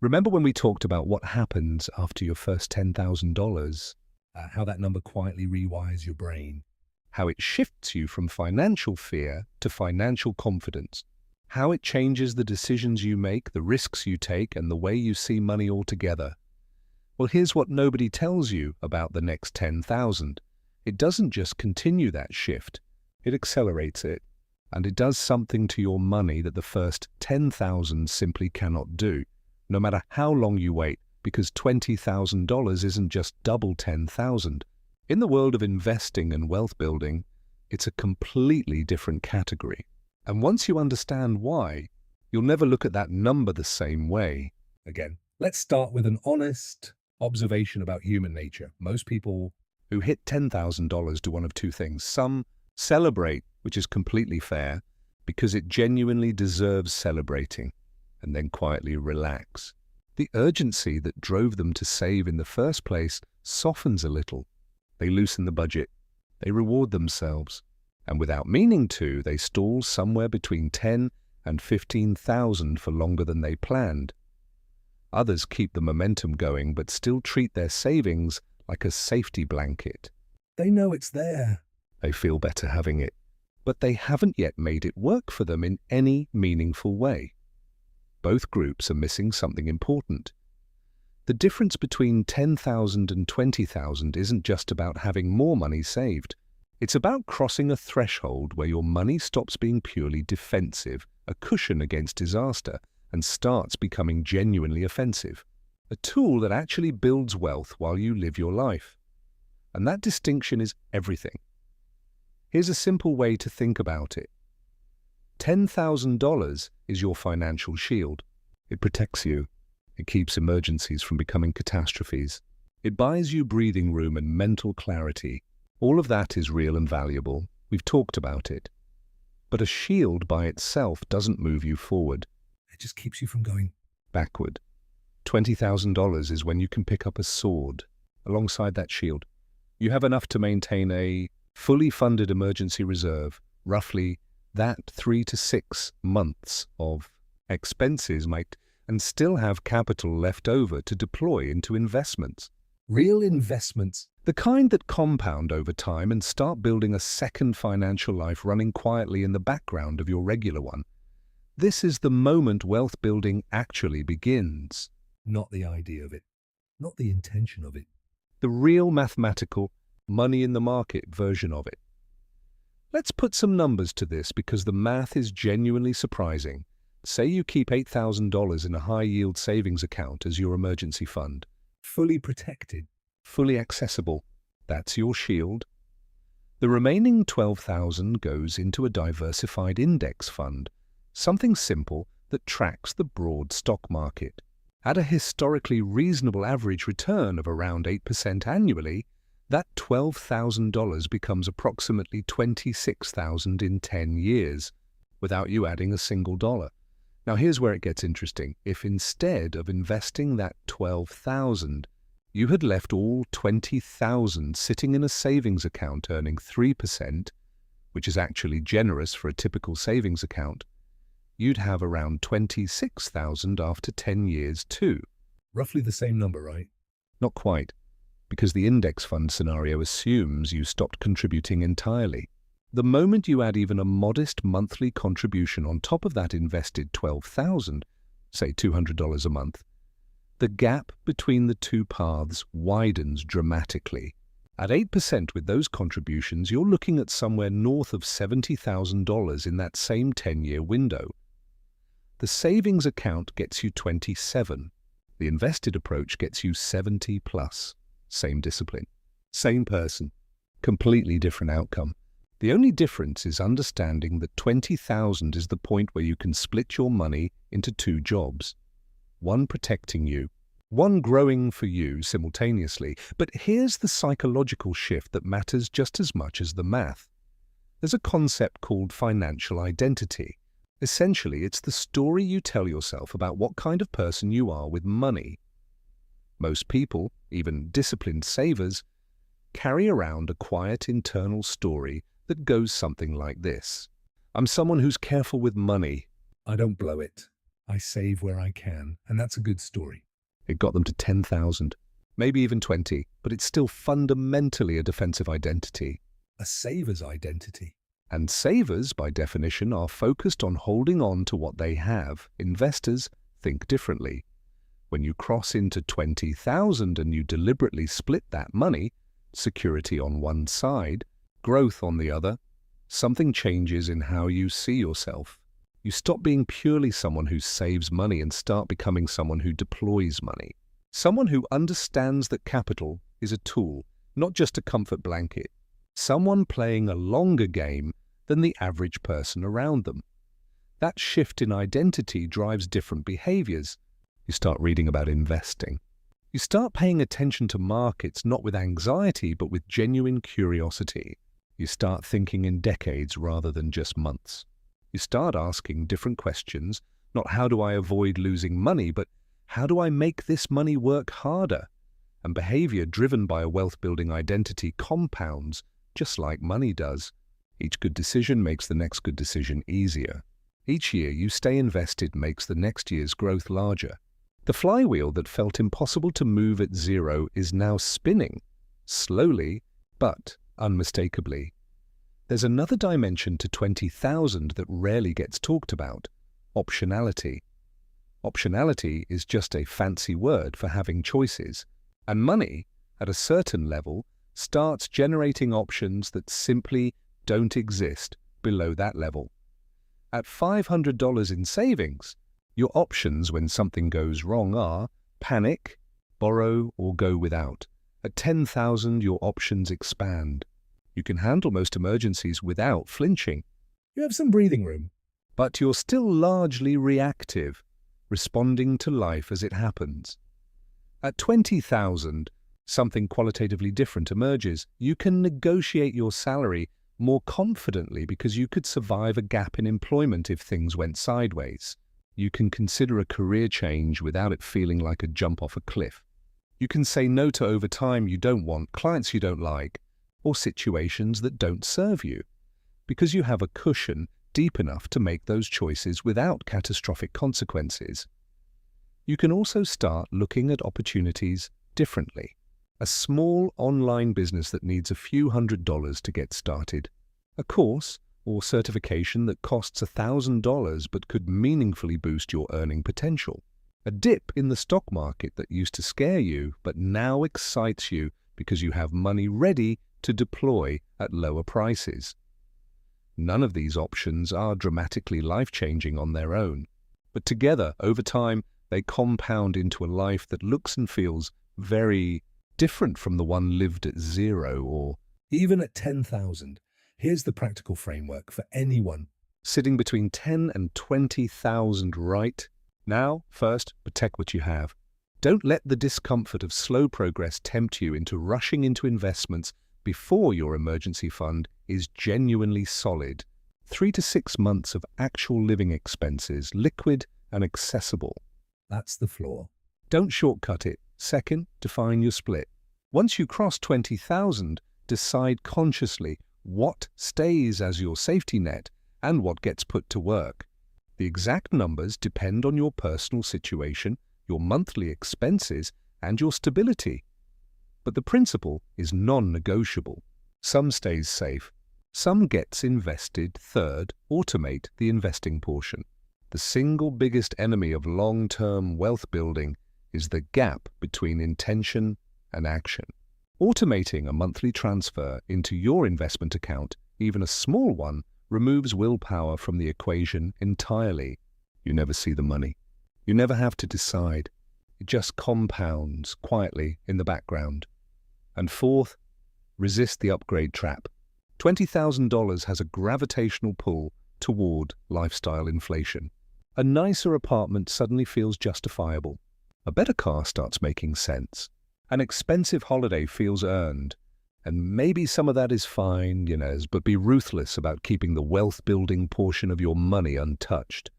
Remember when we talked about what happens after your first $10,000? How that number quietly rewires your brain, how it shifts you from financial fear to financial confidence, how it changes the decisions you make, the risks you take, and the way you see money altogether. Well, here's what nobody tells you about the next 10,000. It doesn't just continue that shift, it accelerates it. And it does something to your money that the first 10,000 simply cannot do, no matter how long you wait, because $20,000 isn't just double 10,000. In the world of investing and wealth building, it's a completely different category. And once you understand why, you'll never look at that number the same way again. Let's start with an honest observation about human nature. Most people who hit $10,000 do one of two things. Some celebrate, which is completely fair, because it genuinely deserves celebrating, and then quietly relax. The urgency that drove them to save in the first place softens a little. They loosen the budget, they reward themselves, and without meaning to, they stall somewhere between 10 and 15,000 for longer than they planned. Others keep the momentum going but still treat their savings like a safety blanket. They know it's there. They feel better having it, but they haven't yet made it work for them in any meaningful way. Both groups are missing something important. The difference between 10,000 and 20,000 isn't just about having more money saved. It's about crossing a threshold where your money stops being purely defensive, a cushion against disaster, and starts becoming genuinely offensive. A tool that actually builds wealth while you live your life. And that distinction is everything. Here's a simple way to think about it. $10,000 is your financial shield. It protects you. It keeps emergencies from becoming catastrophes. It buys you breathing room and mental clarity. All of that is real and valuable. We've talked about it. But a shield by itself doesn't move you forward. It just keeps you from going backward. $20,000 is when you can pick up a sword alongside that shield. You have enough to maintain a fully funded emergency reserve, roughly that 3 to 6 months of expenses might, and still have capital left over to deploy into investments. Real investments, the kind that compound over time and start building a second financial life running quietly in the background of your regular one. This is the moment wealth building actually begins. Not the idea of it, not the intention of it. The real mathematical, money in the market version of it. Let's put some numbers to this because the math is genuinely surprising. Say you keep $8,000 in a high-yield savings account as your emergency fund. Fully protected, fully accessible. That's your shield. The remaining $12,000 goes into a diversified index fund, something simple that tracks the broad stock market. At a historically reasonable average return of around 8% annually, that $12,000 becomes approximately $26,000 in 10 years, without you adding a single dollar. Now here's where it gets interesting. If instead of investing that $12,000, you had left all $20,000 sitting in a savings account earning 3%, which is actually generous for a typical savings account, you'd have around $26,000 after 10 years too. Roughly the same number, right? Not quite, because the index fund scenario assumes you stopped contributing entirely. The moment you add even a modest monthly contribution on top of that invested $12,000, say $200 a month, the gap between the two paths widens dramatically. At 8% with those contributions, you're looking at somewhere north of $70,000 in that same 10-year window. The savings account gets you 27. The invested approach gets you 70 plus. Same discipline, same person, completely different outcome. The only difference is understanding that 20,000 is the point where you can split your money into two jobs. One protecting you, one growing for you simultaneously. But here's the psychological shift that matters just as much as the math. There's a concept called financial identity. Essentially, it's the story you tell yourself about what kind of person you are with money. Most people, even disciplined savers, carry around a quiet internal story that goes something like this. I'm someone who's careful with money. I don't blow it. I save where I can, and that's a good story. It got them to 10,000, maybe even 20, but it's still fundamentally a defensive identity. A saver's identity. And savers, by definition, are focused on holding on to what they have. Investors think differently. When you cross into 20,000 and you deliberately split that money, security on one side, growth on the other, something changes in how you see yourself. You stop being purely someone who saves money and start becoming someone who deploys money. Someone who understands that capital is a tool, not just a comfort blanket. Someone playing a longer game than the average person around them. That shift in identity drives different behaviors. You start reading about investing. You start paying attention to markets not with anxiety but with genuine curiosity. You start thinking in decades rather than just months. You start asking different questions, not how do I avoid losing money, but how do I make this money work harder? And behavior driven by a wealth-building identity compounds just like money does. Each good decision makes the next good decision easier. Each year you stay invested makes the next year's growth larger. The flywheel that felt impossible to move at zero is now spinning, slowly but unmistakably. There's another dimension to 20,000 that rarely gets talked about: optionality. Optionality is just a fancy word for having choices, and money, at a certain level, starts generating options that simply don't exist below that level. At $500 in savings, your options when something goes wrong are panic, borrow, or go without. At 10,000, your options expand. You can handle most emergencies without flinching. You have some breathing room. But you're still largely reactive, responding to life as it happens. At 20,000, something qualitatively different emerges. You can negotiate your salary more confidently because you could survive a gap in employment if things went sideways. You can consider a career change without it feeling like a jump off a cliff. You can say no to overtime you don't want, clients you don't like, or situations that don't serve you, because you have a cushion deep enough to make those choices without catastrophic consequences. You can also start looking at opportunities differently. A small online business that needs a few $100s to get started. A course or certification that costs $1,000 but could meaningfully boost your earning potential. A dip in the stock market that used to scare you but now excites you because you have money ready to deploy at lower prices. None of these options are dramatically life-changing on their own, but together, over time, they compound into a life that looks and feels very different from the one lived at zero or even at 10,000. Here's the practical framework for anyone sitting between 10 and 20,000 right now. First, protect what you have. Don't let the discomfort of slow progress tempt you into rushing into investments before your emergency fund is genuinely solid. 3 to 6 months of actual living expenses, liquid and accessible. That's the floor. Don't shortcut it. Second, define your split. Once you cross 20,000, decide consciously what stays as your safety net and what gets put to work. The exact numbers depend on your personal situation, your monthly expenses, and your stability. But the principle is non-negotiable. Some stays safe, some gets invested. Third, automate the investing portion. The single biggest enemy of long-term wealth building is the gap between intention and action. Automating a monthly transfer into your investment account, even a small one, removes willpower from the equation entirely. You never see the money. You never have to decide. It just compounds quietly in the background. And fourth, resist the upgrade trap. $20,000 has a gravitational pull toward lifestyle inflation. A nicer apartment suddenly feels justifiable. A better car starts making sense. An expensive holiday feels earned. And maybe some of that is fine, but be ruthless about keeping the wealth-building portion of your money untouched.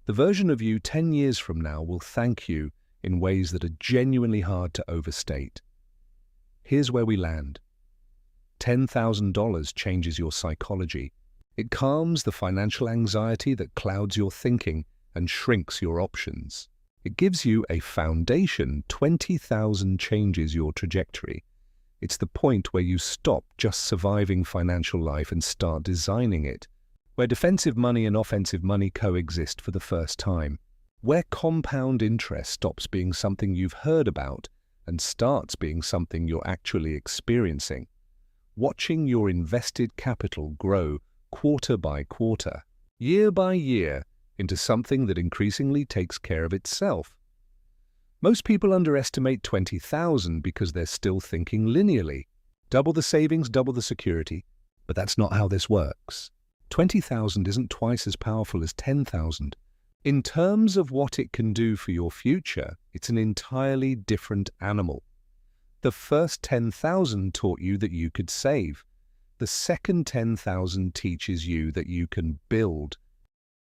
The version of you 10 years from now will thank you in ways that are genuinely hard to overstate. Here's where we land. $10,000 changes your psychology. It calms the financial anxiety that clouds your thinking and shrinks your options. It gives you a foundation. 20,000 changes your trajectory. It's the point where you stop just surviving financial life and start designing it, where defensive money and offensive money coexist for the first time, where compound interest stops being something you've heard about and starts being something you're actually experiencing, watching your invested capital grow quarter by quarter, year by year, into something that increasingly takes care of itself. Most people underestimate 20,000 because they're still thinking linearly. Double the savings, double the security. But that's not how this works. 20,000 isn't twice as powerful as 10,000. In terms of what it can do for your future, it's an entirely different animal. The first 10,000 taught you that you could save. The second 10,000 teaches you that you can build,